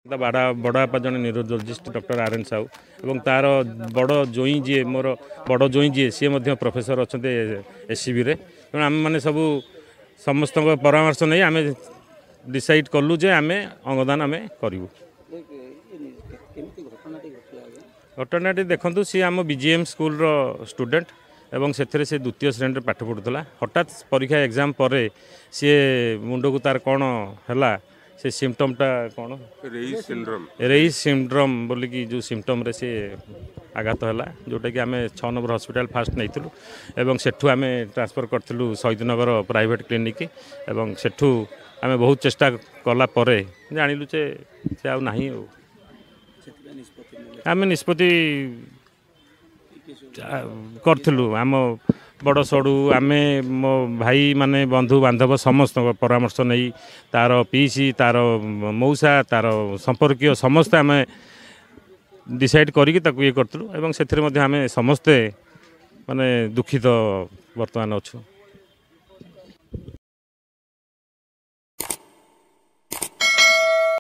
बड़ा बड़ापा जन neurologist doctor R N Sahu और तार बड़ जोई जी मोर बड़ जोई जी सी प्रोफेसर अच्छा एससीबी तेणु आम मैंने सब समस्त परामर्श नहीं आम डिसाइड कलु जे आम अंगदान आम करूँ। घटनाटी देखूँ सी आम बीजीएम स्कूल स्टूडेंट एवं से द्वितीय श्रेणी पाठ पढ़ुला हठात परीक्षा एग्जाम पर सी मुंड को तार कौन है से सिम्पटमटा कौन रेइस सिंड्रोम बोलिकी जो सिम्पटम रे से आघात है जोटा कि आम 6 नंबर हॉस्पिटल फास्ट नहीं एवं सेठू आम ट्रांसफर करूँ शहीदनगर प्राइवेट क्लिनिक एवं सेठू आम बहुत चेष्टा कला परे जानिलु से आ नहीं आम निष्पत्ति करूँ आम बड़ सड़ू आम मो भाई माने बंधु बांधव समस्त परामर्श नहीं तार पीसी तार मौसा तार संपर्क समस्ते आम डिसाइड करिक ये करूँ एवं से आम समस्ते माने दुखित वर्तमान अच्छु।